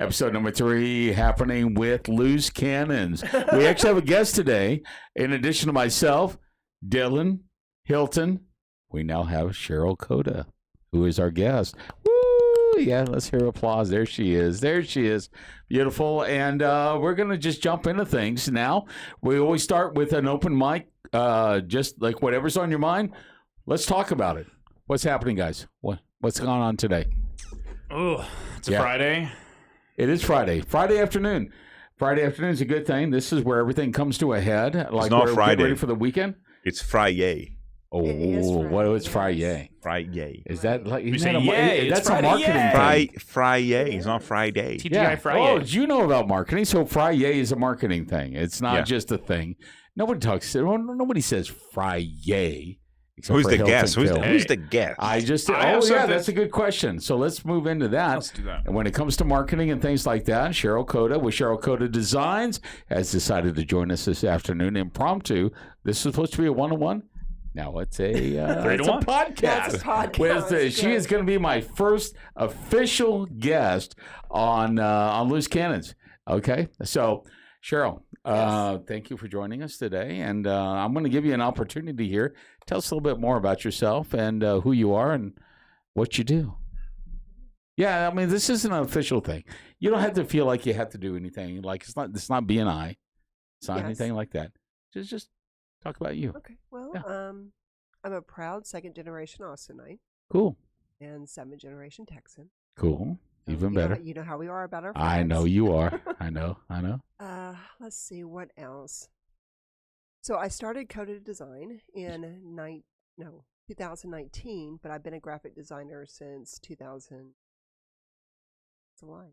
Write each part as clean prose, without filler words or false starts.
Episode number 3 happening with Loose Cannons. We actually have a guest today. In addition to myself, Dylan, Hilton, we now have Cheryl Kota, who is our guest. Woo! Yeah, let's hear applause. There she is. There she is. Beautiful. And we're going to just jump into things now. We always start with an open mic, just like whatever's on your mind. Let's talk about it. What's happening, guys? What's going on today? Oh, it's a Friday. It is Friday. Friday afternoon. Friday afternoon is a good thing. This is where everything comes to a head. Like it's not we're Friday. Ready for the weekend? It's Friday. Oh, what is Friday? Friday. Is that like? You say yay, that's Friday, a marketing thing. Friday. It's not Friday. TGI Friday. Oh, you know about marketing? So Friday is a marketing thing. It's not just a thing. Nobody talks. Nobody says Friday. Who's the guest? Who's the guest? That's a good question. So let's move into that. Let's do that. And when it comes to marketing and things like that, Cheryl Kota with Cheryl Kota Designs has decided to join us this afternoon impromptu. This is supposed to be a one-on-one. Now it's a podcast. Yeah, it's a podcast. She is going to be my first official guest on Loose Cannons. Okay, so Cheryl, thank you for joining us today, and I'm going to give you an opportunity here. Tell us a little bit more about yourself and who you are and what you do. Yeah, I mean, this isn't an official thing. You don't have to feel like you have to do anything. Like it's not BNI. It's not anything like that. Just talk about you. Okay. Well, Yeah. I'm a proud second-generation Austinite Cool. and seventh-generation Texan. Cool. Even better. You know how we are about our friends. I know you are. I know. Let's see, what else? So I started Kota Design in 2019, but I've been a graphic designer since 2000. It's a lie.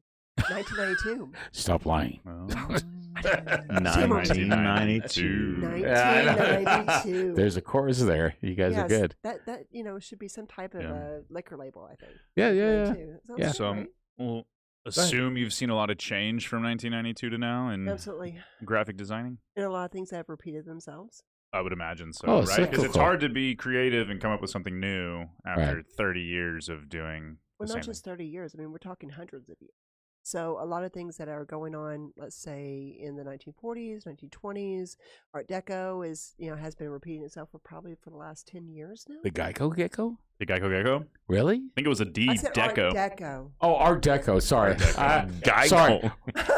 1992. Stop lying. 1992. 1992. There's a chorus there. You guys are good. That should be some type of a liquor label, I think. Yeah. 1992. So we'll assume you've seen a lot of change from 1992 to now in Absolutely. graphic designing. And a lot of things that have repeated themselves. I would imagine so, Oh, right? Because it's cyclical. hard to be creative and come up with something new after 30 years of doing Well, the not same just 30 years. I mean, we're talking hundreds of years. So a lot of things that are going on, let's say in the 1940s, 1920s, Art Deco has been repeating itself for the last 10 years now. The Geico Gecko? The Geico Gecko? Really? I think it was a D I said Deco. Art Deco. Oh, Art Deco. Sorry. Geico. Sorry.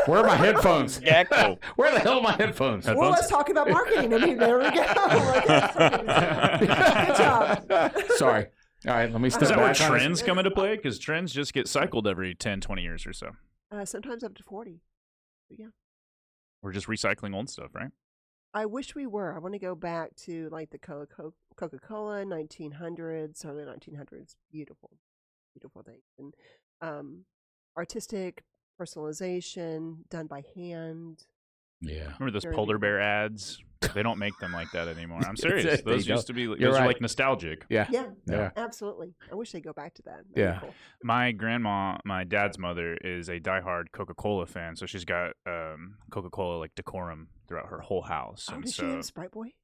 Where are my headphones? Gecko. Where the hell are my headphones? Well, let's talk about marketing. I mean, there we go. Good job. Sorry. All right, let me step Is that where back. trends come into play? Because trends just get cycled every 10, 20 years or so. Sometimes up to 40. But yeah. We're just recycling old stuff, right? I wish we were. I want to go back to like the Coca-Cola 1900s, early 1900s. Beautiful, beautiful things. And artistic personalization done by hand. Yeah. Remember those Very polar beautiful. bear ads? They don't make them like that anymore. I'm serious. They Those don't. used to be. You're Those are right. like nostalgic. Yeah. Yeah, absolutely. I wish they'd go back to that. That'd be Yeah. cool. My grandma, my dad's mother, is a diehard Coca-Cola fan, so she's got Coca-Cola like decorum throughout her whole house. Oh, And did she so have Sprite Boy?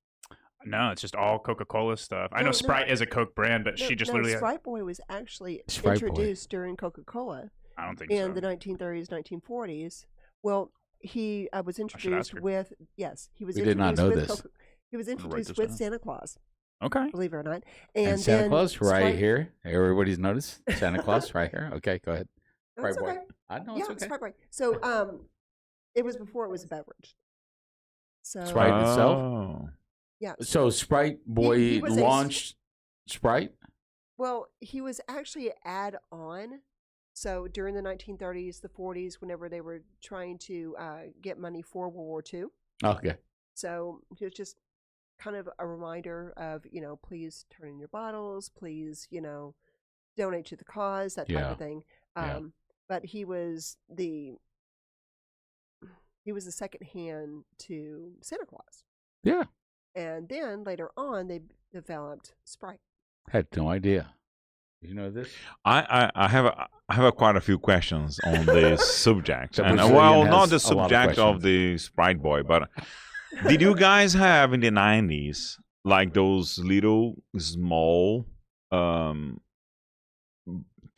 no, it's just all Coca-Cola stuff. I know No, Sprite is a Coke brand, but she just literally. Sprite Boy was actually Sprite Boy. introduced during Coca-Cola I don't think in so. the 1930s, 1940s. Well, he was introduced her. with yes, he was We did not introduced know with this. He was write introduced this with down. Santa Claus, Okay. believe it or not. And Santa then Claus right Sprite- here. Everybody's noticed? Santa Claus right here. Okay, go ahead. No, Sprite it's Boy. okay. I know Yeah, it's okay. Sprite Boy. So it was before it was a beverage. So Sprite itself? Oh. yeah. So Sprite Boy He was launched Sprite? Well, he was actually an add-on. So during the 1930s, the 40s, whenever they were trying to get money for World War II, Okay. so it was just kind of a reminder of, please turn in your bottles, please, donate to the cause, that type of thing. Yeah. But he was the second hand to Santa Claus. Yeah. And then later on, they developed Sprite. Had no idea. You know this? I have quite a few questions on this subject, The and Brazilian well, has not the a lot of subject of questions. the Sprite Boy, but did you guys have in the 90s like those little small,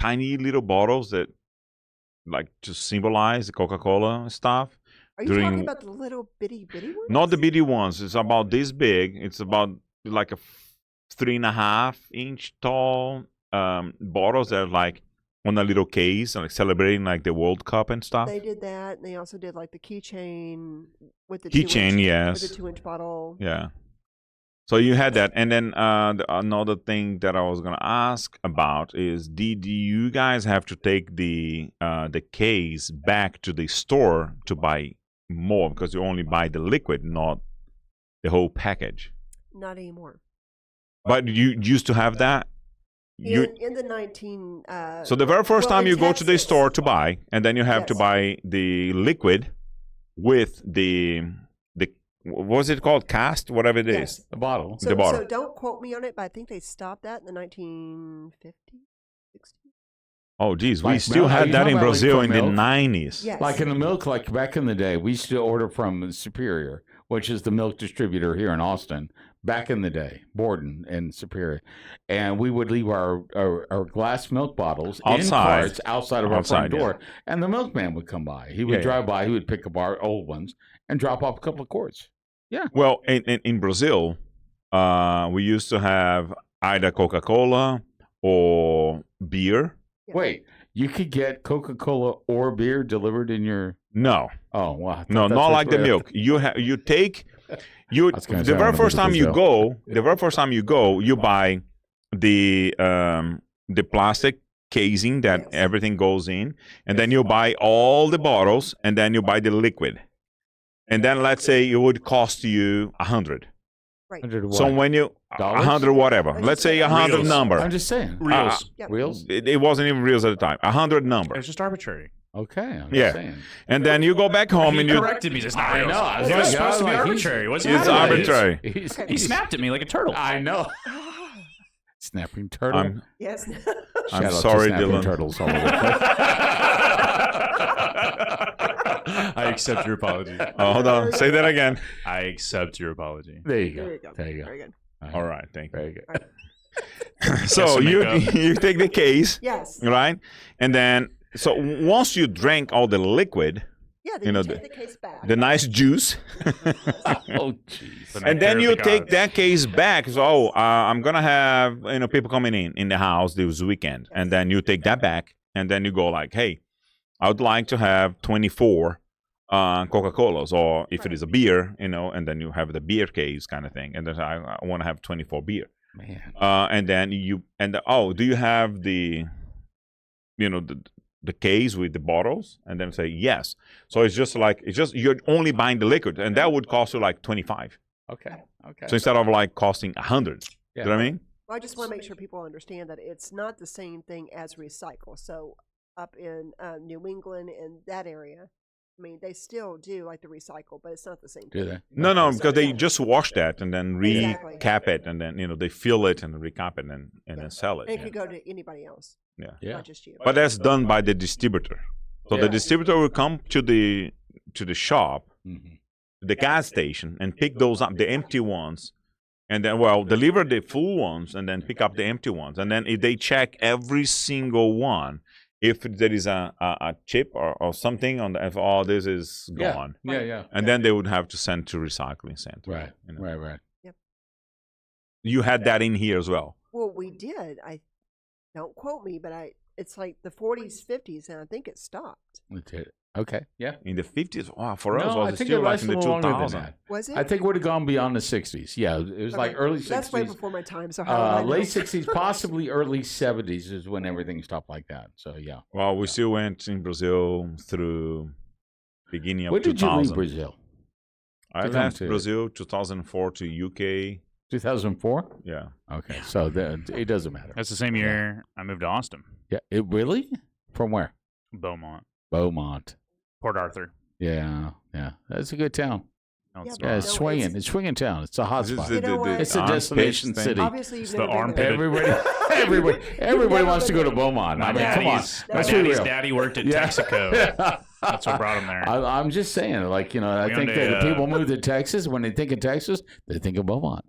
tiny little bottles that like to symbolize the Coca-Cola stuff. Are you talking about the little bitty ones? Not the bitty ones. It's about this big. It's about like a 3.5-inch tall bottles that are like on a little case, like celebrating like the World Cup and stuff. They did that, and they also did like the keychain with the Keychain, yes. with the 2-inch bottle. Yeah. So you had that, and then another thing that I was gonna ask about is, did you guys have to take the case back to the store to buy more because you only buy the liquid, not the whole package? Not anymore. But you used to have that. In the 19. So the very first time in you go to the Texas- store to buy, and then you have to Yes. buy the liquid with the what was it called? Cast, whatever it is. Yes. The bottle. So, the bottle. so don't quote me on it, but I think they stopped that in the 1950s, 60s. Oh, geez, we Like still milk? Are had you that talking in about, like, Brazil for in the milk? 90s. Yes. Like in the milk, like back in the day, we used to order from Superior, which is the milk distributor here in Austin. Back in the day, Borden and Superior, and we would leave our glass milk bottles in Outside. carts outside of our Outside, front door, and the milkman would come by. He would Yeah, drive by. He would pick up our old ones and drop off a couple of quarts. Well, in Brazil, we used to have either Coca-Cola or beer. Yeah. Wait, you could get Coca-Cola or beer delivered in your. No, Oh, wow. I thought no, that's not which like the way- milk. You take you was gonna the say, I very wanna first visit time you Brazil. go. The very first time you go, you buy the plastic casing that Yes. everything goes in, and then you buy all the bottles, and then you buy the liquid. And then let's say it would cost you 100. Right. 100 So what? when you Dollars? 100 whatever, Let's let's just say say 100 reals. number. I'm just saying. Reels. Yep. Reels? It wasn't even reals at the time. 100 number. It's just arbitrary. Okay. I'm Yeah. just saying. And then you go back home He and you corrected me. It's not I reals. know, I was It was like, supposed to be he's- arbitrary. What's it's the matter? arbitrary. He snapped at me like a turtle. I know. Snapping turtle. I'm Yes. I'm Shout out to sorry, snapping Dylan. Turtles all over the place. I accept your apology. Oh, hold on. Say that again. I accept your apology. There you go. There you go. There you go. Very good. All right, thank you. Very good. So some you makeup. you take the case, Yes. right? And then so once you drank all the liquid, Yeah. Then You know, take the case back. the nice juice, Oh, jeez. The and then nectar you of the take gods. that case back. So I'm gonna have people coming in the house this weekend, and then you take that back, and then you go like, hey, I would like to have 24 Coca-Colas, or if it is a beer, and then you have the beer case kind of thing, and then I want to have 24 beer. Man. And then do you have the case with the bottles? And then say yes. So it's just you're only buying the liquid, and that would cost you like 25. Okay. Okay. So instead of like costing 100, Yeah. you know what I mean? Well, I just want to make sure people understand that it's not the same thing as recycle. So up in New England and that area, I mean, they still do like the recycle, but it's not the same Do thing. they? No, So, because they yeah. just wash that and then Exactly. recap it, and then they fill it and recap it and then sell it. And it could go to anybody else, Yeah. Yeah. not just you. But that's done by the distributor. So the Yeah. distributor will come to the shop, Mhm. the gas station, and pick those up, the empty ones, and then deliver the full ones, and then pick up the empty ones. And then if they check every single one, if there is a chip or something on if all this is Yeah. gone, Yeah. Yeah. and then they would have to send to recycling center. Right. Right. You had that in here as well. Well, we did. I don't quote me, but it's like the 40s, 50s, and I think it stopped. Okay. Yeah. In the 50s, wow, for us, No, I was it think still it like lasted in a the little longer than 2000s? that. Was it? I think it would have gone beyond the 60s. Yeah, it was like Okay. early 60s. That's way before my time. So how would I know? Late 60s, possibly early 70s is when everything stopped like that. So, yeah. Well, we still went in Brazil through beginning of When did you 2000. leave Brazil? I left 2002. Brazil 2004 to UK. 2004? Yeah. Okay. So it doesn't matter. That's the same year I moved to Austin, Yeah. It really? From where? Beaumont, Beaumont. Port Arthur. Yeah. Yeah. That's a good town. No, it's Yeah, Yeah, not. it's No, swinging. it's- It's swinging town. It's a hot Is it spot. You know what? It's a armpit destination thing? city. Obviously, you've It's the never been armpit. there. Everybody never wants to been go to there. Beaumont. I My mean, come on. daddy's, my Let's be daddy's real. daddy worked at Yeah. Texaco. That's what brought him there. I'm just saying, like, I We think owned that a, people move to Texas, when they think of Texas, they think of Beaumont.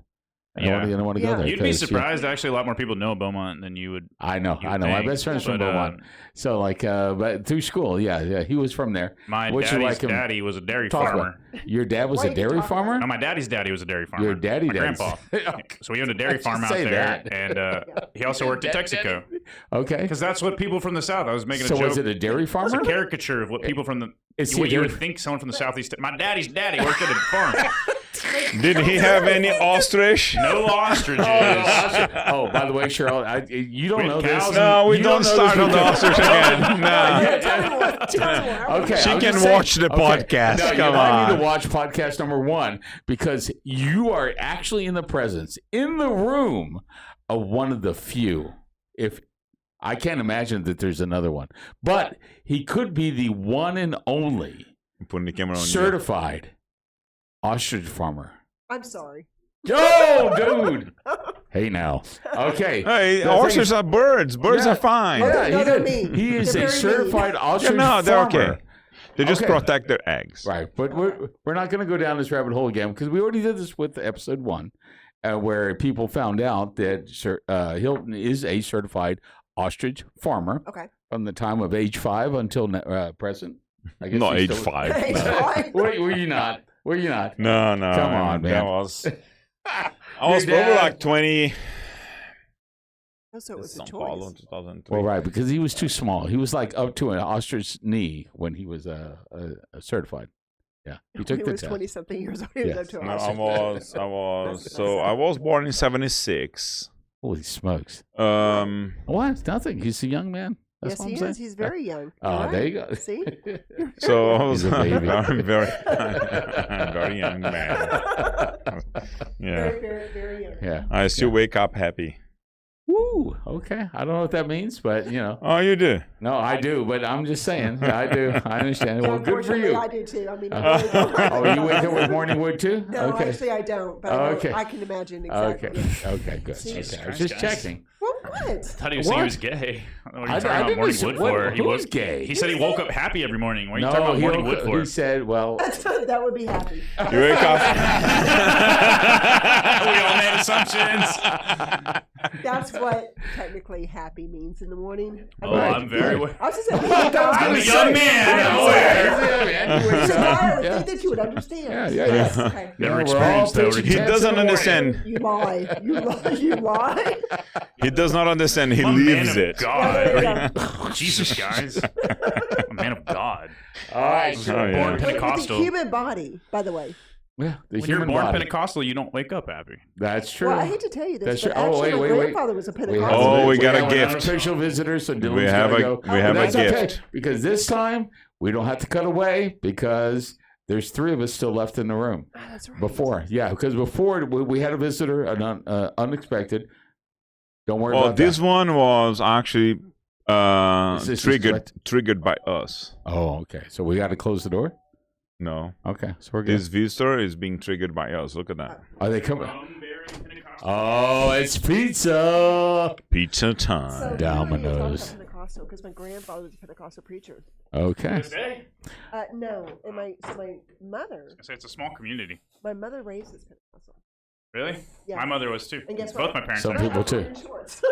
I don't want to go there. You'd be 'cause, surprised. Actually, a lot more people know Beaumont than you would. I know. My think, best friend's from but, Beaumont. So, like, but through school, he was from there. My What's daddy's like him? daddy was a dairy Talk farmer. Your dad was Why a you dairy talking farmer? No, my daddy's daddy was a dairy farmer. Your daddy, my dad's- grandpa. So we owned a dairy Just farm out say there, that. and he also worked at Texaco. Okay. Because that's what people from the South. I was making So a joke. was it a dairy It's farmer? a caricature of what people from the Is he what a you would dairy- think someone from the Southeast. My daddy's daddy worked at a farm. Did he have any ostrich? No ostriches. Oh, by the way, Cheryl, you don't We know had this. cows. No, we You don't know start this on the because- ostrich again. No. Okay, She I'm can just saying- watch the podcast. No, Come I need on. to watch podcast number 1 because you are actually in the presence, in the room of one of the few. If I can't imagine that there's another one, but he could be the one and only Putting the camera on you. certified ostrich farmer. I'm sorry. Oh, dude. Hey, now. Okay. Hey, The thing ostriches is- are birds. Birds Yeah. are fine. Yeah, No, he they're did. mean. He is They're a very certified ostrich No, they're farmer. okay. They just Okay. protect their eggs. Right, but we're not going to go down this rabbit hole again because we already did this with episode 1, where people found out that Hilton is a certified ostrich farmer Okay. from the time of age 5 until present. I guess Not he's age still- 5. Age No. 5? Were you not? Were you not? No. Come on, man. That was. I was Your probably dad- like 20. Oh, so it was a São Paulo, choice. 2003. Well, right, because he was too small. He was like up to an ostrich knee when he was certified. Yeah, he took He the was test. 20-something years old. He was Yes. up to a No, ostrich. I was. So I was born in 76. Holy smokes! Um, What? Nothing. He's a young man. That's Yes, what he I'm saying. is. He's very young. Oh, You're there right. you go. See? so I was He's a baby. very young man. Yeah, Very, very, very young. Yeah. I still wake up happy. Woo. Okay. I don't know what that means, but Oh, you do? no, I do. But I'm just saying, I do. I understand. Yeah, Well, good for unfortunately, you. I do too. I mean, Oh, you wake up with morning wood too? No, Okay. actually, I don't. But Okay. I can imagine exactly. Okay. Okay. Good. See? Okay. Jesus I was Christ, just guys. checking. Well, what? I thought he was saying he What? was gay. What are you I talking didn't about morning listen- wood what- for? He who's woke. gay? He said he woke up happy every morning. What are you No, talking about he, morning wood for? he said, well, That would be happy. You wake up. We all made assumptions. That's what technically happy means in the morning. Oh, Right. I'm very. Right. I was just saying, I'm a young man. I'm aware. So I would Yeah. think that you would understand. Yeah, yeah, Yes, yeah. okay. Never Yeah, we're all experienced that. pitching He tents doesn't in the morning. understand. You lie. You lie. You lie. He does not understand. He I'm a man lives of it. God. Yeah. Jesus, guys. A man of God. All right. Oh, Sure. yeah. Born With the Pentecostal. human body, by the way. Yeah, the When you're human born body. Pentecostal, you don't wake up happy. That's true. Well, I hate to tell you this, That's but true. Oh, actually wait, my wait, wait. grandfather was a We have Pentecostal. Oh, we got a have gift. An unofficial visitor, so Dylan's We have gotta a- go. we have But a that's okay, gift. because this time we don't have to cut away because there's 3 of us still left in the room. Oh, that's right. Before, yeah, because before we had a visitor, an unexpected. Don't worry Oh, about this that. one was actually Is this correct? triggered by us. Oh, okay. So we got to close the door. No, Okay, so we're good. this visitor is being triggered by us. Look at that. Are they coming? Oh, it's pizza. Pizza So time. Domino's. Pentecostal because my grandfather was a Pentecostal preacher. Okay. No, and my mother, I say it's a small community. my mother raised as Pentecostal. Really? Yeah. My mother was too. And guess Both what? my parents. Some are. people too.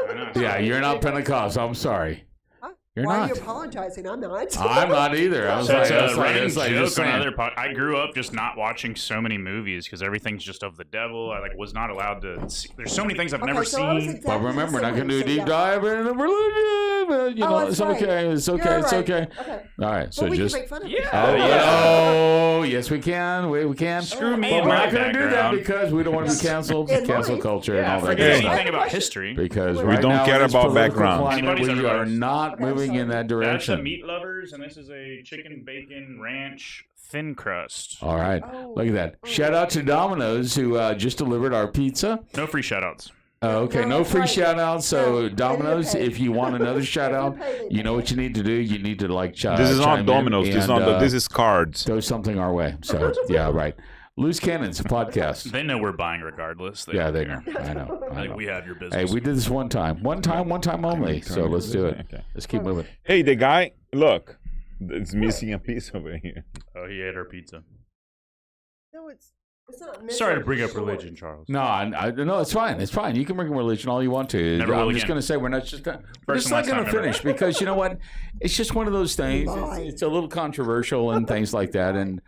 I know. Yeah, you're not Pentecostal. I'm sorry. Huh? You're Why not. are you apologizing? I'm not. I'm not either. I was So like, it's that's a like, running that's like joke just on saying. other I grew up just not watching so many movies because everything's just of the devil. I was not allowed to see. There's so many things I've never so I was seen. exactly But remember, the we're not same going to do a way, deep so dive in the religion. But, you know, that's it's right. okay. It's okay. You're It's right. okay. Okay. All right. So Well, we just. can make fun of Yeah. it. Oh, Yeah. oh, yes, we can. We can. Screw me But and we're my not going to do that background. because we don't want to be canceled. In Cancel mine. culture and Yeah, all that forget good Yeah. anything stuff. about history. Because We right don't now care in this about political background. climate, Anybody's we are otherwise. not Okay, moving in that That's the direction. meat lovers, and this is a chicken bacon ranch thin crust. All right. Oh. Look at that. Shout out to Domino's who just delivered our pizza. No free shout-outs. Okay, No, no that's free right. shout outs. So, No, they need to Domino's, pay. if you want another shout out, you know what you need to do. You need to like This is not chime Domino's. in This is and, not. This is cards. throw something our way. So, yeah, right. Loose Cannons, a podcast. They know we're buying regardless. Yeah, don't they care. know. I know. I Like, know. we have your Hey, business. we did this one time. One time only. So let's do it. Okay. Let's keep moving. Hey, the guy. Look, it's missing a piece over here. Oh, he ate our pizza. No, it's It's not Sorry to bring up misunderstood. religion, Charles. No, it's fine. It's fine. You can bring religion all you want to. Never will I'm just again. going to say we're not just we're First just and not last going to time ever. finish because you know what? It's just one of those things. Lie. It's a little controversial and things like that, and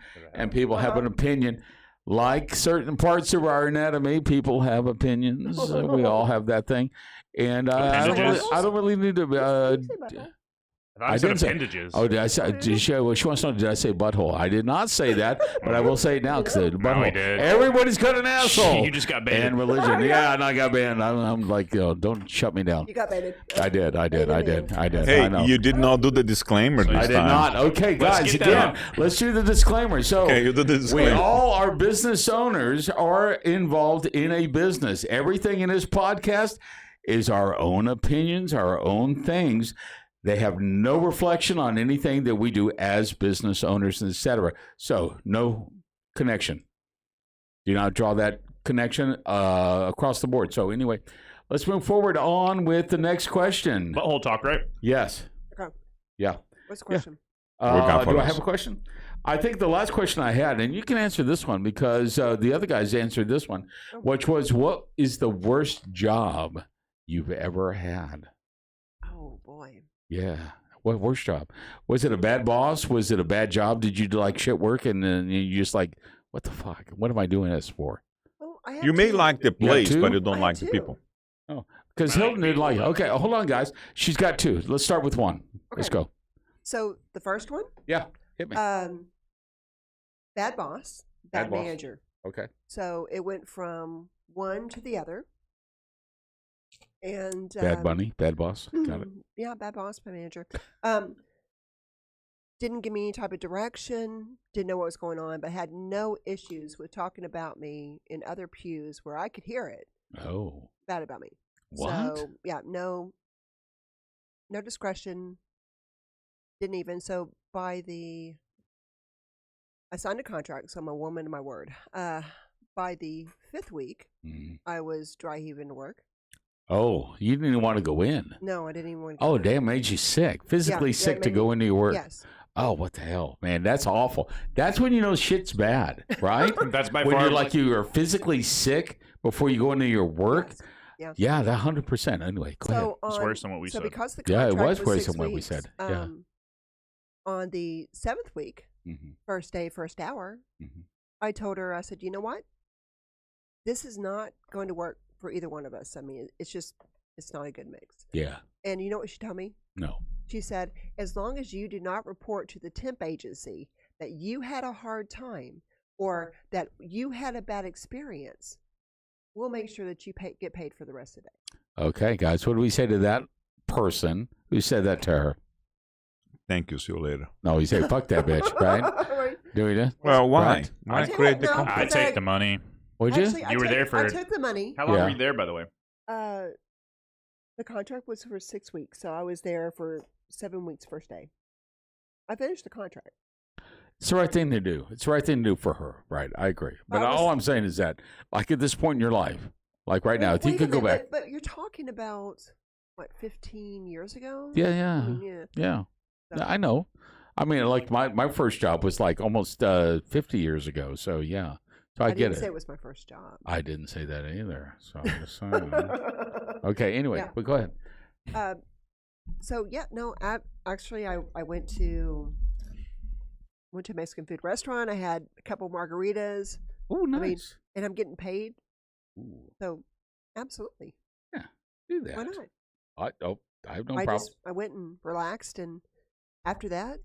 people have an opinion. Like certain parts of our anatomy, people have opinions. We all have that thing, and I don't really need to. Did you say butthole? I said didn't say- appendages. Oh, did I say? She wants to know. Did I say butthole? I did not say that, but I will say it now because the butthole. he did. Everybody's got an asshole. You just got banned. And religion, yeah, and I got banned. I'm like, don't shut me down. You got baited. I did. I Hey, know. you did not do the disclaimer this I did time. not. Okay, Let's guys, get that again, up. let's do the disclaimer. So, Okay, you did the we disclaimer. all are business owners, are involved in a business. Everything in this podcast is our own opinions, our own things. They have no reflection on anything that we do as business owners, etc. So, no connection. Do not draw that connection across the board. So, anyway, let's move forward on with the next question. Butthole talk, right? Yes. Okay. Yeah. What's the question? Do I have a question? I think the last question I had, and you can answer this one because the other guys answered this one, which was, what is the worst job you've ever had? Oh boy. Yeah. What worst job? Was it a bad boss? Was it a bad job? Did you do like shit work and then you just like, what the fuck? What am I doing this for? Well, I have You may two. like the You got place, two? but you don't I like have the two. people. Because I like Hilton didn't like it. people. Okay, hold on, guys. She's got two. Let's start with one. Let's Okay. go. So the first one, Yeah, hit me. bad boss, Bad bad boss. manager. Okay. So it went from one to the other. And Bad bunny, bad boss. Got it. Yeah, bad boss, bad manager. Didn't give me any type of direction, didn't know what was going on, but had no issues with talking about me in other pews where I could hear it Oh. bad about me. What? So yeah, no discretion. Didn't even I signed a contract, so I'm a woman of my word. By the 5th week, Mm. I was dry heaving to work. Oh, you didn't even want to go in. No, I didn't even want to. Oh, damn, made you sick. Physically yeah, sick it to made go me- into your work. Yes. Oh, what the hell, man? That's awful. That's when you know shit's bad, right? That's by when far you're like you are physically sick before you go into your work. Yes. Yeah, that 100%. Anyway, go ahead. So It's worse than what we so said. because the Yeah, it contract was worse 6 than what we weeks, said. Yeah. On the 7th week, Mhm, first day, first hour, mhm. I told her, I said, you know what? This is not going to work for either one of us. I mean, it's not a good mix. Yeah. And you know what she told me? No. She said, as long as you do not report to the temp agency that you had a hard time or that you had a bad experience, we'll make sure that you get paid for the rest of the day. Okay, guys, what do we say to that person who said that to her? Thank you. See you later. No, we say, fuck that bitch, right? Right. Do we do? Well, why? Right. Why I tell you create what, the no, conflict? I But take the money. Would you? Actually, You were there I for- took the money. How long Yeah. were you there, by the way? The contract was for 6 weeks, so I was there for 7 weeks first day. I finished the contract. It's the right thing to do. It's the right thing to do for her, right? I agree. But I was- all I'm saying is that, like at this point in your life, like right now, if you Wait a could go back. minute, but you're talking about what, 15 years ago? Yeah, I yeah, mean, yeah. yeah. So- I know. I mean, like my first job was like almost 50 years ago. So, yeah. So I get didn't it. say it was my first job. I didn't say that either. So I'm just saying. Okay, anyway, Yeah. but go ahead. So yeah, no, actually I went to a Mexican food restaurant. I had a couple margaritas, Oh, nice. mean, and I'm getting paid. Ooh, So absolutely, do that. why not? I have no problem. I went and relaxed, and after that,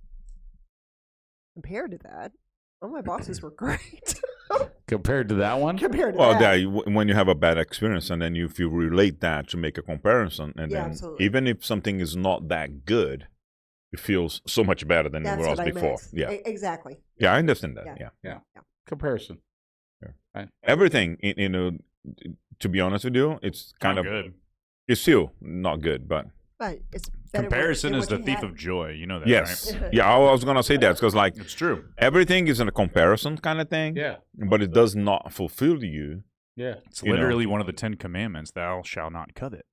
compared to that, all my bosses were great. Compared to that one? compared to Well, that. when you have a bad experience and then if you relate that to make a comparison, and Yeah, then absolutely. even if something is not that good, it feels so much better than it That's was what I before. meant. Yeah, Exactly. yeah, I understand that. Yeah. Yeah, Comparison. everything, to be honest with you, it's kind Not of good. it's still not good, but But it's better Comparison than is the what you thief had. of joy. You know that, yes, right? yeah, I was gonna say that because like It's true. everything is in a comparison kind of thing, Yeah. but it does not fulfill you. Yeah. It's You know. literally one of the 10 commandments. Thou shalt not covet.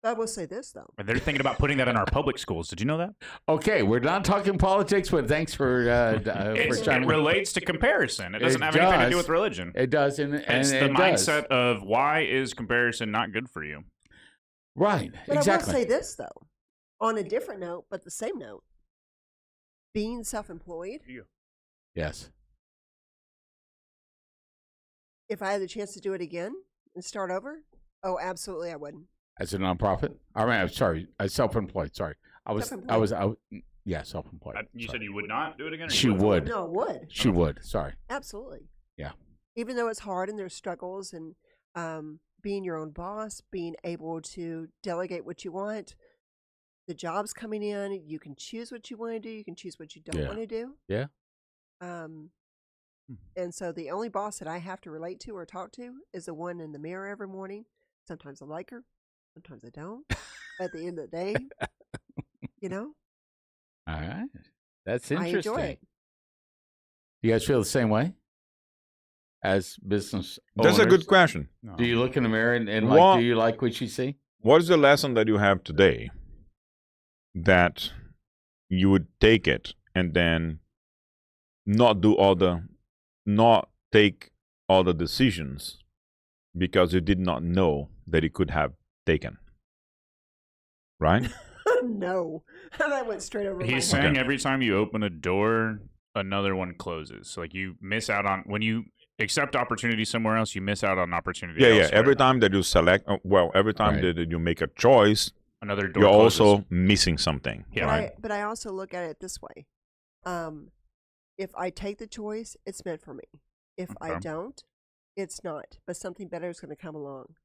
I will say this though. And they're thinking about putting that in our public schools. Did you know that? Okay, we're not talking politics, but thanks for It chiming in. relates to comparison. It doesn't It have anything to does. do with religion. It does, and It's the it mindset does. of why is comparison not good for you? Right, But exactly. I will say this though, on a different note, but the same note. Being self-employed, Yes. if I had the chance to do it again and start over, oh, absolutely, I wouldn't. As a nonprofit? I mean, I'm sorry, self-employed. Sorry, Self-employed. yeah, self-employed. You Sorry. said you would not do it again? Or She you would. No, I would. She would. Sorry. Absolutely. Yeah. Even though it's hard and there's struggles and being your own boss, being able to delegate what you want, the job's coming in, you can choose what you want to do, you can choose what you don't Yeah. want to do. Yeah. And so the only boss that I have to relate to or talk to is the one in the mirror every morning. Sometimes I like her, sometimes I don't. At the end of the day, you know, All right. That's I interesting. enjoy it. You guys feel the same way as business That's a owners? good question. No. Do you look in the mirror and What- do you like what you see? What is the lesson that you have today that you would take it and then not take all the decisions because you did not know that you could have taken? Right? No, that went straight over my He's head. saying Okay. every time you open a door, another one closes. So like you miss out on when you accept opportunity somewhere else, you miss out on opportunity. Yeah. elsewhere. Every time that you select, every time Right. that you make a choice, another door you're closes. also missing something. Yeah. Right? But I also look at it this way. If I take the choice, it's meant for me. If I Okay. don't, it's not. But something better is going to come along.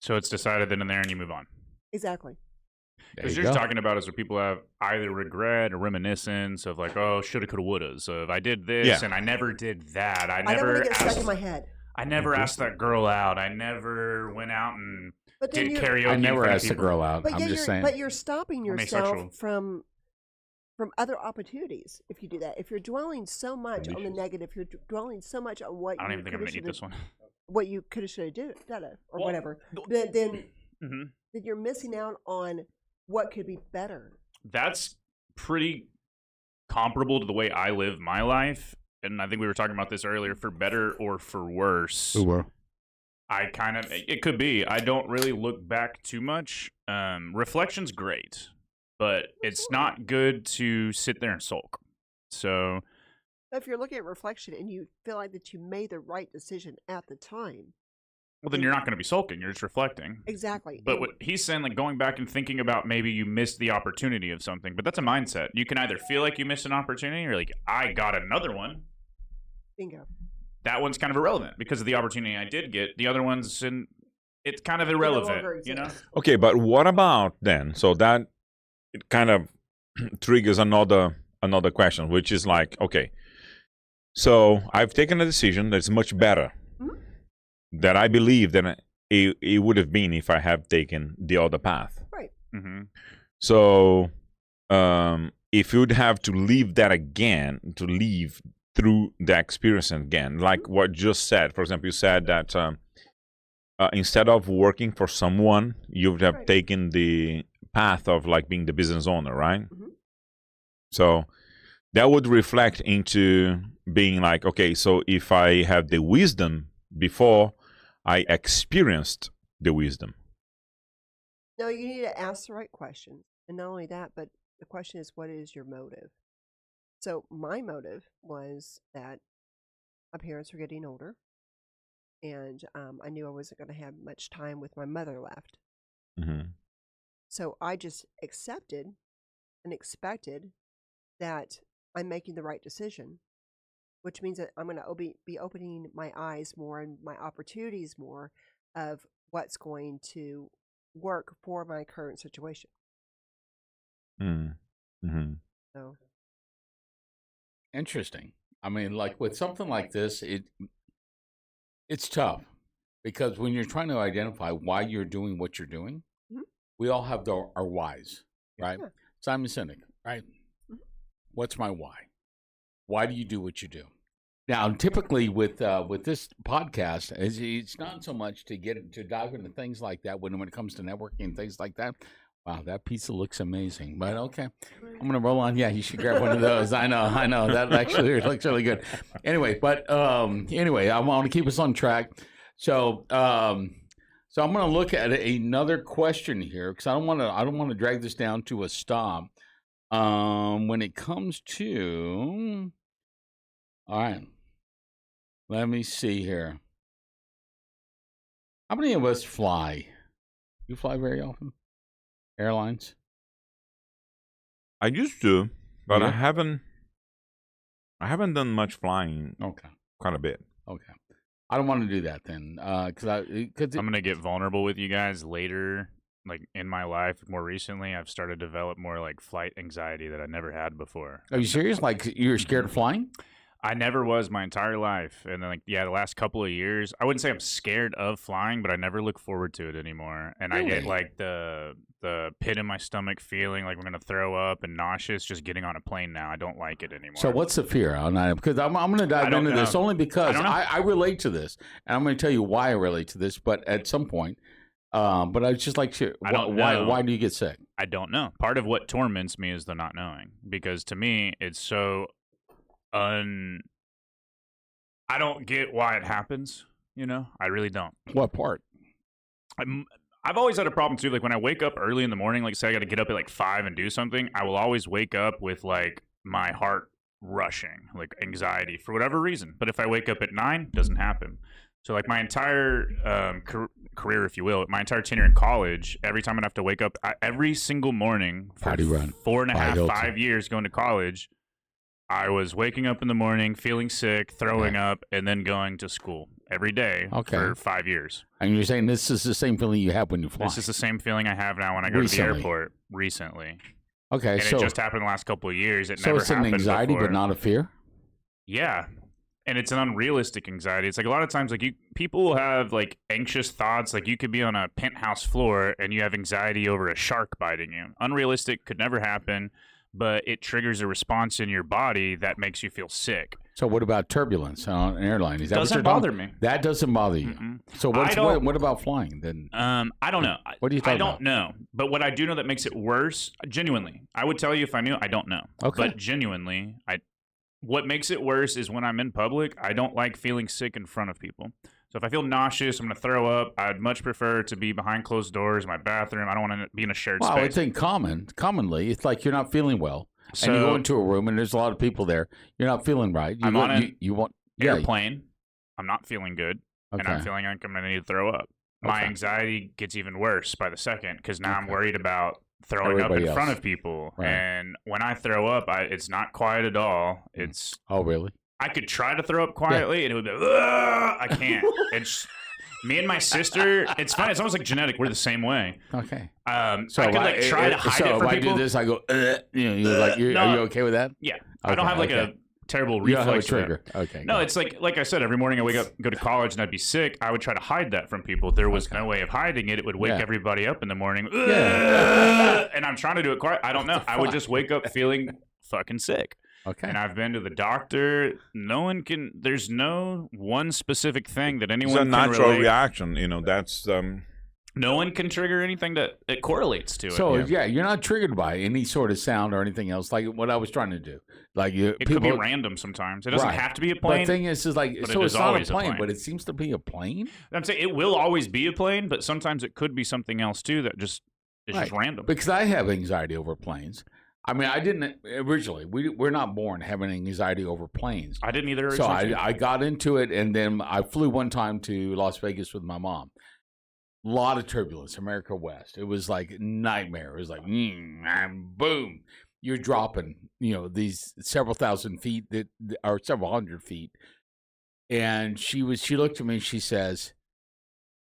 So it's decided then and there, and you move on. Exactly. There Because you you're go. talking about is where people have either regret or reminiscence of like, oh, shoulda, coulda, woulda. So if I did this Yeah. and I never did that, I I don't want never to get stuck asked. in my head. I never asked that girl out. I never went out and But then did you're, karaoke. I in never front of asked a people. girl out. but I'm yeah, just saying. but you're stopping I'm yourself asexual. from other opportunities if you do that. If you're dwelling so much on the Delicious. negative, if you're dwelling so much on what I don't you even think I'm coulda, gonna eat shoulda- this one. what you could have, should have done it, or Well, whatever, th- then hmm you're missing out on what could be better. That's pretty comparable to the way I live my life. And I think we were talking about this earlier, for better or for worse. I kind of, it could be. I don't really look back too much. Reflection's great, but it's not good to sit there and sulk. So, But if you're looking at reflection and you feel like that you made the right decision at the time, well, then you're not going to be sulking. You're just reflecting. exactly. But and- what he's saying, like going back and thinking about maybe you missed the opportunity of something, but that's a mindset. You can either feel like you missed an opportunity or like, I got another one. bingo. That one's kind of irrelevant because of the opportunity I did get. The other one's it's kind of They no irrelevant, longer you know? exist. Okay, but what about then? So that it kind of triggers another question, which is like, okay, so I've taken a decision that's much better Mhm. that I believe than it would have been if I have taken the other path. Right. Mm-hmm. So if you'd have to leave that again, to leave through the experience again, like what you just said, for example, you said that instead of working for someone, you would have Right. taken the path of like being the business owner, right? Mhm. So that would reflect into being like, okay, so if I have the wisdom before I experienced the wisdom. No, you need to ask the right questions. And not only that, but the question is, what is your motive? So my motive was that my parents were getting older. And I knew I wasn't going to have much time with my mother left. Mm-hmm. So I just accepted and expected that I'm making the right decision, which means that I'm going to be opening my eyes more and my opportunities more of what's going to work for my current situation. Mm-hmm. So Interesting. I mean, like with something like this, it's tough because when you're trying to identify why you're doing what you're doing, Mhm. we all have our whys, right? Yeah. Simon Sinek, right? Mhm. What's my why? Why do you do what you do? Now, typically with this podcast, it's not so much to dive into things like that when it comes to networking and things like that. Wow, that pizza looks amazing. But okay, I'm gonna roll on. Yeah, you should grab one of those. I know that actually looks really good. Anyway, I want to keep us on track. So I'm gonna look at another question here because I don't want to drag this down to a stop. When it comes to, all right, let me see here. How many of us fly? You fly very often? Airlines? I used to, but Yeah. I haven't done much flying. Okay. Quite a bit. Okay. I don't want to do that then, because I'm gonna get vulnerable with you guys later. Like in my life, more recently, I've started to develop more like flight anxiety that I never had before. Are you serious? Like you're scared of flying? I never was my entire life, and then the last couple of years, I wouldn't say I'm scared of flying, but I never look forward to it anymore. And I get Really? like the pit in my stomach feeling like I'm gonna throw up and nauseous just getting on a plane now. I don't like it anymore. So what's the fear? Because I'm going to dive into this only because I relate to this, and I'm going to tell you why I relate to this. But at some point, but I just like to. Why do you get sick? I don't know. Part of what torments me is the not knowing, because to me it's so I don't get why it happens. I really don't. What part? I've always had a problem too. Like when I wake up early in the morning, like say I got to get up at like 5 and do something, I will always wake up with like my heart rushing, like anxiety for whatever reason. But if I wake up at 9, it doesn't happen. So like my entire career, if you will, my entire tenure in college, every time I'd have to wake up every single morning for 4.5, 5 years going to college, I was waking up in the morning, feeling sick, throwing up, and then going to school every day for 5 years. And you're saying this is the same feeling you have when you fly? This is the same feeling I have now when I go to the airport recently. Okay, and it just happened in the last couple of years. It never happened So it's an anxiety before. but not a fear? Yeah. And it's an unrealistic anxiety. It's like a lot of times, like people will have like anxious thoughts. Like you could be on a penthouse floor and you have anxiety over a shark biting you. Unrealistic, could never happen, but it triggers a response in your body that makes you feel sick. So what about turbulence on an airline? Is that doesn't bother me. That doesn't bother you. Mm-mm. So what about flying then? I don't know. What do you think? I don't know. But what I do know that makes it worse, genuinely, I would tell you if I knew. I don't know. Okay. But genuinely, what makes it worse is when I'm in public, I don't like feeling sick in front of people. So if I feel nauseous, I'm going to throw up. I'd much prefer to be behind closed doors, my bathroom. I don't want to be in a shared space. I would think commonly, it's like you're not feeling well. So, and you go into a room and there's a lot of people there. You're not feeling right. I'm on an airplane. I'm not feeling good. Okay. And I'm feeling like I'm going to need to throw up. My anxiety gets even worse by the second because now I'm worried about throwing up in front of people. Right. And when I throw up, it's not quiet at all. It's Oh, really? I could try to throw up quietly and it would be, I can't. It's me and my sister. It's funny. It's almost like genetic. We're the same way. Okay. So I could try to hide it from people. So if I do this, I go, you're like, are you okay with that? Yeah. Okay, I don't have like a terrible reflex. You don't have a trigger. Okay. No, it's like I said, every morning I wake up, go to college, and I'd be sick. I would try to hide that from people. There was no way of hiding it. It would wake everybody up in the morning. And I'm trying to do it quiet. I don't know. I would just wake up feeling fucking sick. Okay. And I've been to the doctor. There's no one specific thing that anyone can relate. It's a natural reaction. That's... No one can trigger anything that it correlates to it. So you're not triggered by any sort of sound or anything else, like what I was trying to do. Like it could be random sometimes. It doesn't have to be a plane. But the thing is like, so it's not a plane, but it seems to be a plane. I'm saying it will always be a plane, but sometimes it could be something else too that just is just random. Because I have anxiety over planes. I mean, I didn't originally. We're not born having anxiety over planes. I didn't either. So I got into it, and then I flew one time to Las Vegas with my mom. A lot of turbulence, America West. It was like nightmare. It was like, and boom, you're dropping, these several thousand feet or several hundred feet. And she looked at me and she says,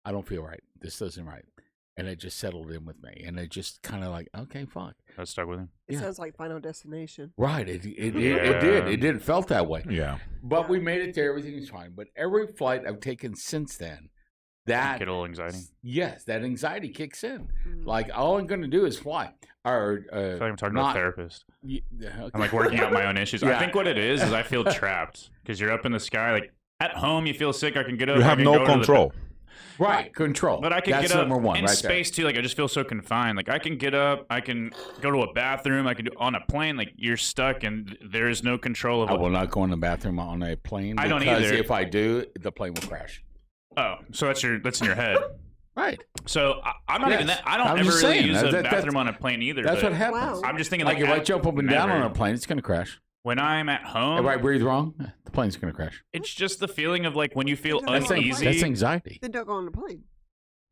I don't feel right. This doesn't right. And it just settled in with me. And it just kind of like, okay, fuck. That stuck with him. It sounds like Final Destination. Right. It did. It did. It felt that way. Yeah. But we made it there. Everything was fine. But every flight I've taken since then, get a little anxiety. Yes, that anxiety kicks in. Like all I'm going to do is fly. are I feel like I'm talking to a not. therapist. Okay. I'm like working out my own issues. Yeah. I think what it is I feel trapped because you're up in the sky. Like at home, you feel sick. I can get up. You I have can no go to the control. Right, control. But I can That's get up number one, in right space too. Like I just feel so confined. Like I can get up, I can go to a bathroom, I can do on a plane. Like you're stuck, and there is no control of. I will not go in the bathroom on a plane. I don't because either. If I do, the plane will crash. Oh, so that's in your head. Right. So I'm not even that. I don't I'm ever just really saying, use a that's- bathroom on a plane either. That's but what happens. Wow. I'm just thinking Like if I at- jump up and down on never. a plane, it's going to crash. When I'm at home, If I breathe wrong, the plane's going to crash. it's just the feeling of like when you feel That's uneasy, That's anxiety. Then don't go on the plane.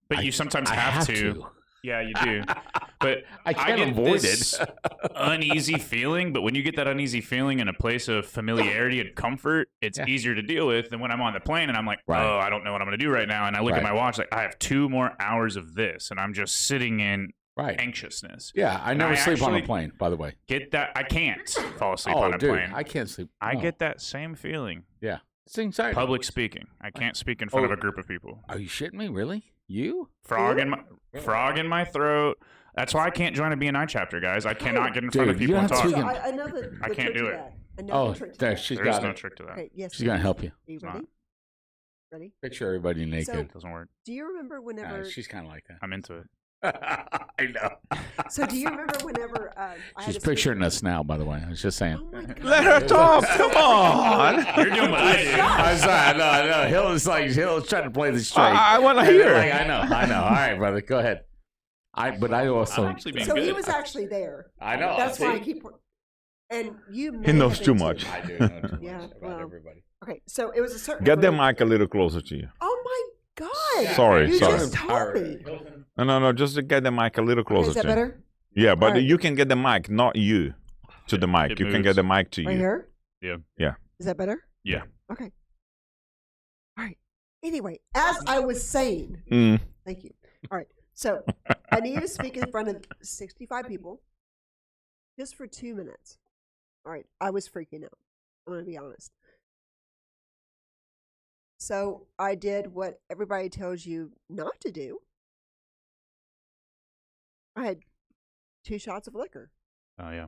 but you sometimes I have to. Yeah, you do. But I can't get avoid this it. uneasy feeling. But when you get that uneasy feeling in a place of familiarity and comfort, it's easier to deal with than when I'm on the plane and I'm like, Right. oh, I don't know what I'm going to do right now. And I look at Right. my watch, like I have 2 more hours of this, and I'm just sitting in Right. anxiousness. Yeah, I never I sleep on a actually- plane, by the way. Get that? I can't fall asleep Oh, on a dude, plane. I can't sleep. I No. get that same feeling. Yeah. It's anxiety. Public speaking. I can't speak in front of Oh. a group of people. Are you shitting me? Really? You? Frog in my throat. That's why I can't join a BNI chapter, guys. I cannot get in front of Dude, you people and don't talk. have to So speak I know that. I the can't trick do to it. that. I know Oh, the trick to there, that. she's There is got no it. trick to that. Okay, yes. She's going to help you. Are you not. ready? Ready? Picture everybody naked. So- It doesn't work. Do you remember whenever? She's kind of like that. I'm into it. I know. So do you remember whenever I had She's to speak- picturing us now, by the way. I was just saying. Oh my God. Let her talk. Come on. You're doing what I do. I'm sorry. No. Hill's trying to play this straight. I want to And hear. like, I know. All right, brother. Go ahead. But I also. I'm actually being So good. he was actually there. I know. That's why I see? keep. And you. He may knows have too been much. I do know too much Yeah, about well. everybody. Okay, so it was a certain. Get the group- mic a little closer to you. Oh my God! Sorry, You sorry. just told me. No. Just to get the mic a little Okay, closer is that to you. better? Yeah, but Alright. you can get the mic, not you, to the mic. It You can moves. get the mic to Right you. here. Yeah. Yeah. Is that better? Yeah. Okay. All right. Anyway, as I was saying, Mm. thank you. All right. So I need to speak in front of 65 people just for 2 minutes. All right. I was freaking out. I'm going to be honest. So I did what everybody tells you not to do. I had 2 shots of liquor. Oh yeah.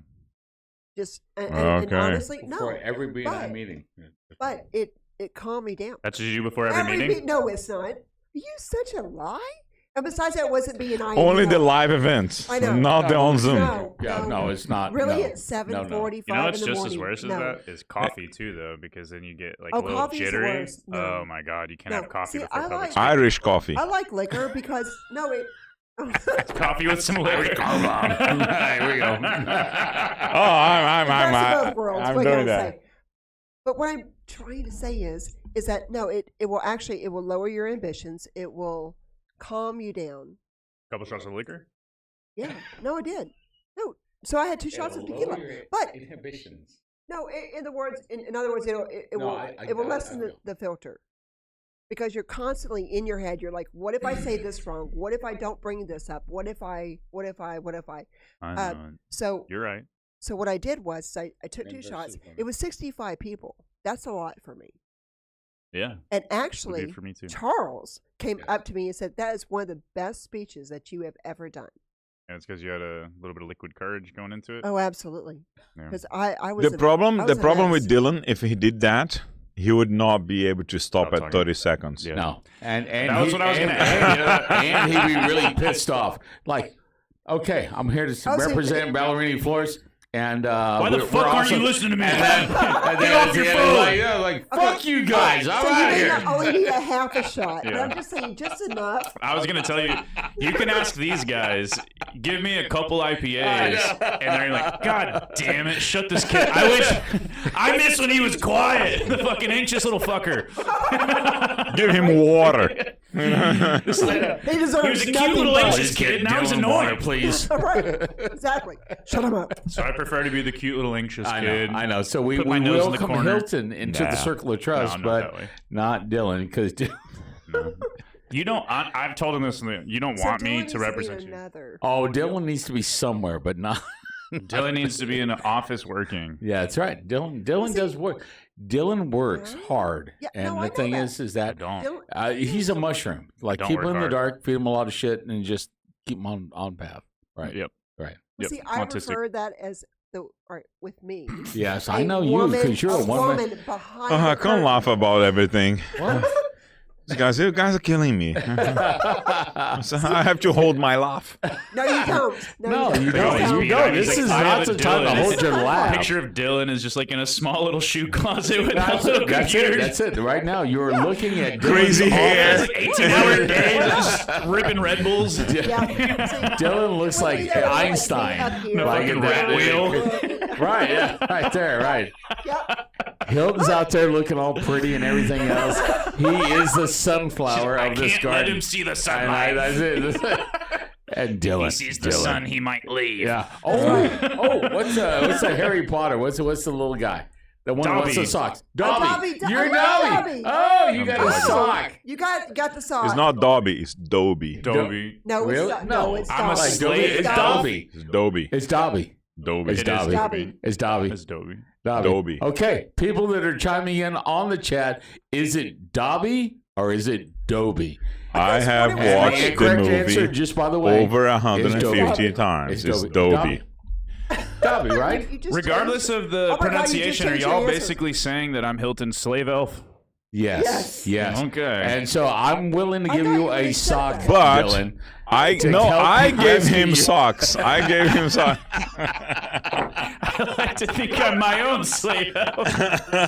Just and Okay. honestly, For no. every BNI but- meeting. But it calmed me down. That's what you do before every meeting. No, it's not. Are you such a lie? And besides that, it wasn't being Only the live events, I know. not the on Zoom. No, Yeah, no, it's not. Really, no. at 7:45 You know what's in the just morning. as worse as no. that is coffee too, though, because then you get like Oh, a little coffee's the jittery. worst. No. Oh my God, you can't No. have coffee See, before I public like- speaking. Irish coffee. I like liquor because no, it. Coffee with some liquor. Here we go. Oh, I'm Best of both worlds, I'm what can I doing that. say? But what I'm trying to say is that no, it will lower your ambitions. It will calm you down. Couple shots of liquor. Yeah, no, it did. No, so I had 2 shots of tequila, but Inhibitions. no, in other words, it No, will I it will got it, lessen I know. the filter because you're constantly in your head. You're like, what if I say this wrong? What if I don't bring this up? What if I? I know. So You're right. so what I did was I took 2 Inverse shots. is funny. It was 65 people. That's a lot for me. Yeah. And Would actually, be for me too. Charles came Yes. up to me and said, "That is one of the best speeches that you have ever done." And it's because you had a little bit of liquid courage going into it. Oh, absolutely. Yeah. Because I was The problem I was a with mess. Dylan, if he did that, he would not be able to stop Stop at talking. 30 seconds. Yeah. No, and That was what I was gonna ask. and he'd be really pissed off. Like, okay, I'm here to Oh, so- represent Ballerini Flores, and Why the fuck aren't you listening to me? And then, Get at off the your end, phone. like fuck you guys, I'm So you out of may here. not only need a half a shot, but Yeah. I'm just saying, just enough. I was gonna tell you, you can ask these guys. Give me a couple IPAs, and they're like, "God damn it, shut this kid!" I miss when he was quiet. The fucking anxious little fucker. Give him water. He deserves He was a cute nothing little but- anxious kid. Now he's annoying. please. Right, exactly. Shut him up. So I prefer to be the cute little anxious kid. I know. So we Put my nose in the welcome corner. Hilton into Nah. the circle of No, trust, not but that way. not Dylan, because No. You don't. I've told him this. You don't So want Dylan me needs to be represent you. another. oh, Dylan needs to be somewhere, but not. Dylan needs to be in the office working. Yeah, that's right. Dylan See- does work. Dylan works Yeah. hard, Yeah, and no, I the know thing that. is I that don't. Dylan- he's a mushroom. Like Don't keep work him in the hard. dark, feed him a lot of shit, and just keep him on path. Right. Yep. Right. Well, see, I prefer that as with me. Yes, I know you because you're a woman. Behind I can't laugh about everything. What? You guys are killing me. So I have to hold my laugh. No, you don't. No, you don't. You don't. This is not the time to hold your laugh. Picture of Dylan is just like in a small little shoe closet with a little computer. That's it. Right now, you're looking at Crazy hair. 18-hour day, just ripping Red Bulls. Dylan looks like Einstein. No fucking rat wheel. Right, yeah, right there, right. Yep. Hilton's out there looking all pretty and everything else. He is the sunflower of this garden. Let him see the sunlight. That's it. And Dylan. If he sees the sun, he might leave. Yeah. What's the Harry Potter? What's the little guy? The one who wants the socks. Dobby. You're Dobby. Oh, you got a sock. You got the sock. It's not Dobby. It's Dobby. Dobby. No, really? It's no, it's I'm a Dobby. slave. It's Dobby. It's Dobby. It's Dobby. Dobby. It's Dobby. It's Dobby. It's Dobby. Dobby. Okay, people that are chiming in on the chat, is it Dobby or is it Dobby? I have And watched the the correct answer, movie just by the way, over is 150 times. It's Dobby. Dobby, right? You just Regardless changed of the Oh my God, you pronunciation, just are changed y'all your answer. basically saying that I'm Hilton's slave elf? Yes. Okay. And so I'm willing to give thought you you a just said sock, that. But Dylan. I To help gave rescue him you. socks. I gave him socks. I like to think I'm my own slave elf. I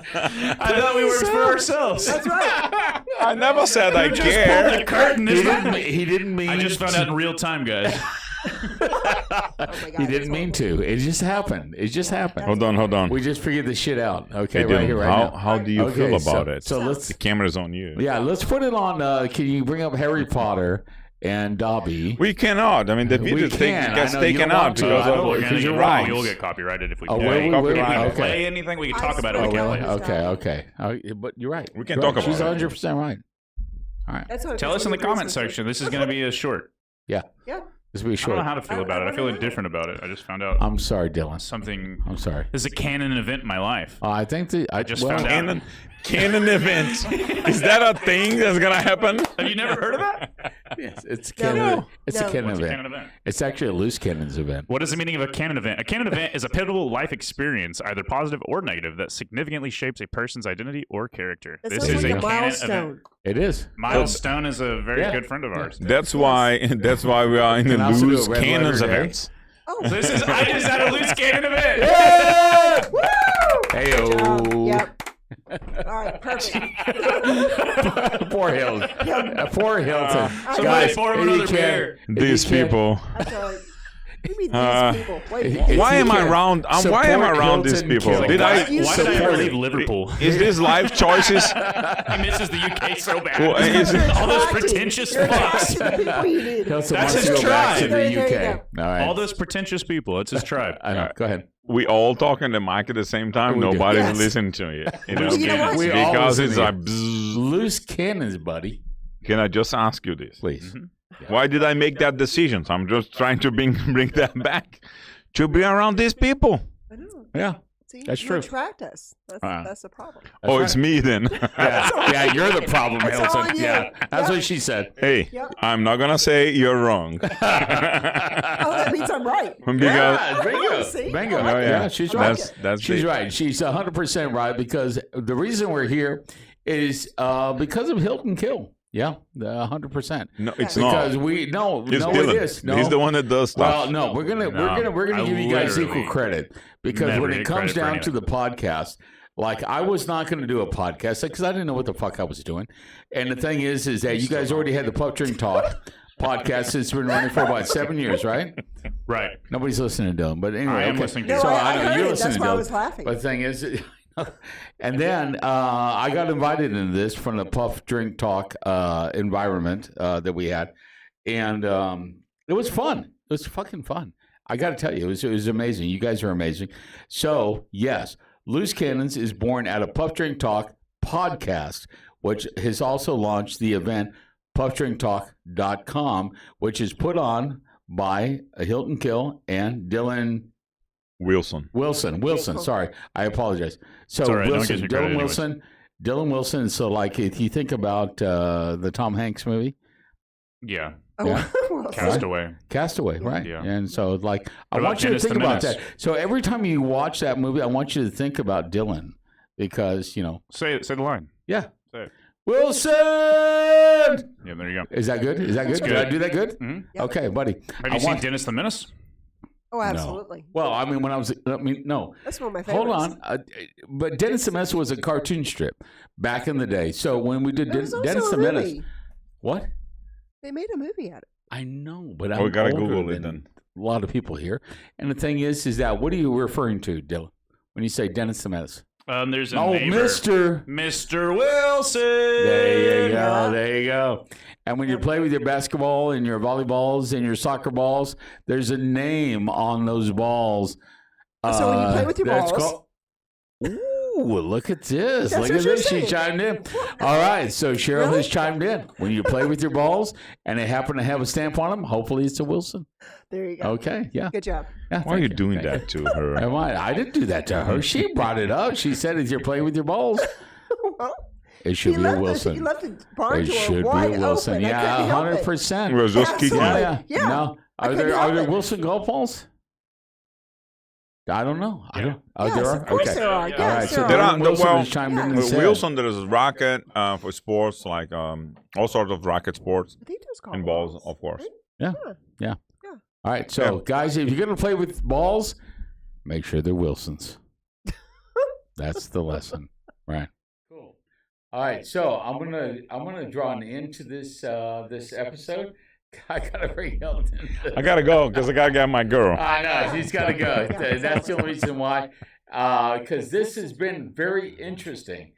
thought we worked for ourselves. That's right. I never said I Just pulled care. the curtain. He didn't mean. I just found out in real time, guys. Oh my God, He didn't mean to. It just happened. It just happened. Hold on. We just figured this shit out. Okay, Hey, right Dylan, here, right now. how do you Okay, feel about it? So let's. The camera's on you. Yeah, let's put it on. Can you bring up Harry Potter and Dobby? We cannot. I mean, the video can. gets I know you taken don't out want to. because I know, of because you're rights. We'll get copyrighted if we Oh, can. will we? Copyright. Will we? If we can Okay. play anything, we can talk about it. I We swear. can't play it. Okay. But you're right. We can You're talk right. about She's it. 100% right. All right. That's what Tell us in the comment section. This is going to be a short. Yeah. Yeah. This will be I don't short. know how to feel about it. I feel indifferent about it. I just found out I'm sorry, Dylan. something. I'm sorry. This is a canon event in my life. I think I just found out. Canon event. Is that a thing that's gonna happen? Have you never heard of that? Yes, it's No. canon. It's No. a canon What's a event. canon event? It's actually a loose cannons event. What is the meaning of a canon event? A canon event is a pivotal life experience, either positive or negative, that significantly shapes a person's identity or character. It This sounds is like a a canon milestone. event. It is. Milestone is a very Yeah. good friend of ours. That's why we are in the Can I also do a loose red cannons letter day? events. Oh, This is I just had a loose canon event. Heyo. Yep. All right, perfect. Poor Hilton. Poor Hilton. Somebody pour him if you another can- beer. if These you can- people. That's all right. You mean these people? Wait, if- what? if Why you am I can around? Why am I support around these Hilton people? Kill. Did Why I? did I support ever it? leave Liverpool? Is this life choices? He misses the UK so bad. Well, is it- All those Attracted. pretentious You're fucks. attracted to the people you need. Hilton That's wants to his go back to tribe. the There you UK. go. All right. All those pretentious people. It's his tribe. I know. Go ahead. We all talk in the mic at the same time. We do. Nobody's Yes. listening to you. You know, Well, you know what? We all because listen it's to like. you. bzzz. Loose cannons, buddy. Can I just ask you this? Please. Why did I make that decision? So I'm just trying to bring that back to be around these people. I know. Yeah. See, That's you true. attract us. That's the problem. Oh, it's me then. Yeah, you're the problem, It's all Hilton. you. Yeah, that's Yep. what she said. Hey, Yep. I'm not gonna say you're wrong. Oh, that means I'm right. Because Yeah, bingo. See? Bingo. I like it. Yeah, she's I right. like that's She's the- right. She's 100% right because the reason we're here is because of Hilton Kill. Yeah, 100%. No, it's Because not. it's Dylan. it is. No. He's the one that does stuff. Well, no, we're gonna I give you guys equal literally credit because never when it get comes credit for down to anything. the podcast, like I was not going to do a podcast because I didn't know what the fuck I was doing. And the thing is that you guys already had the Pup Drink Talk podcast that's been running for about 7 years, right? Right. Nobody's listening to them, but anyway, I am okay. listening to No, you. So I know heard you're it. listening That's to why I them. was laughing. But the thing is, and then I got invited into this from the Puff Drink Talk environment that we had, and it was fun. It was fucking fun. I got to tell you, it was amazing. You guys are amazing. So yes, Loose Cannons is born out of Puff Drink Talk podcast, which has also launched the event puffdrinktalk.com, which is put on by Hilton Kill and Dylan Wilson. Wilson. Sorry, I apologize. So It's all right, don't Wilson, get your credit Dylan Wilson. So like, if you think about the Tom Hanks movie, Yeah. Oh, Yeah. well, Castaway. Castaway, right? Yeah. And so, like, I What want about you to Dennis think the about Menace? that. So every time you watch that movie, I want you to think about Dylan because, Say the line. yeah. Say it. Wilson! Yeah, there you go. Is that good? Is that good? That's Did I good. do that good? Mm-hmm. Yep. Okay, buddy. Have you seen Dennis the Menace? Oh, absolutely. Well, I mean, no. That's one of my favorites. Hold on. But Dennis the Menace was a cartoon strip back in the day. So when we did There was also Dennis a the Menace. movie. What? They made a movie out of it. I know, but I'm Oh, we gotta older Google it than then. a lot of people here. And the thing is that what are you referring to, Dylan, when you say Dennis the Menace? There's a Oh, neighbor. Mr. Wilson. There you go. Yeah. There you go. And when you play with your basketball and your volleyballs and your soccer balls, there's a name on those balls. So when you play with your that's balls- called- Ooh, look at this. That's Look what at you're this. She saying. chimed in. All right. So Cheryl Really? has chimed in. When you play with your balls and they happen to have a stamp on them, hopefully it's a Wilson. There you go. Okay. Yeah. Good job. Yeah, Why are thank you doing Thank that to her? Am I didn't do that to her. She brought it up. She said, "As you're playing with your balls, Well, it should he be a left Wilson. The barn It door should be wide a Wilson. open. I Yeah, couldn't help it. 100%. It was just kicking. Absolutely. Yeah. Yeah. No. I Are couldn't there help it. Wilson golf balls? I don't know. I don't. Oh, Yes, there are. of course okay. there are. All Yes, right. So there are. Dylan Wilson Well, has chimed in and With said, Wilson, there is racket for sports, like all sorts of racket sports I think there's golf and balls, of course. Yeah. Huh. Yeah. All right. So, Yeah. guys, if you're going to play with balls, make sure they're Wilsons. That's the lesson. Right. Cool. All right. So I'm gonna draw an end to this episode. I gotta bring Hilton. I gotta go because I gotta get my girl. I know he's got to go. That's the only reason why. Because this has been very interesting.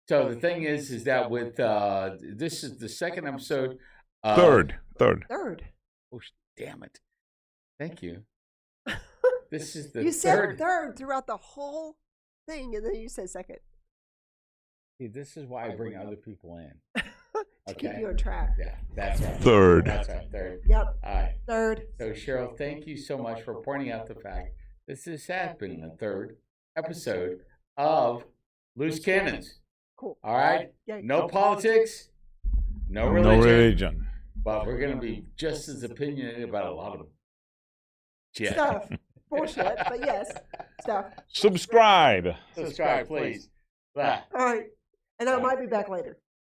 So the thing is that with this is the second episode. Third. Oh, damn it! Thank you. This is the You said third. third throughout the whole thing, and then you said second. See, this is why I bring other people in. To keep Okay. you on track. Yeah, that's right. Third. That's right. Third. Yep. All right. Third. So Cheryl, thank you so much for pointing out the fact this has been the third episode of Loose Cannons. Cool. All right. Yeah. No politics, no No religion, religion. but we're going to be just as opinionated about a lot of shit. Stuff. Bullshit, but yes, stuff. Subscribe. Subscribe, please. Bye. All right. And I might be back later.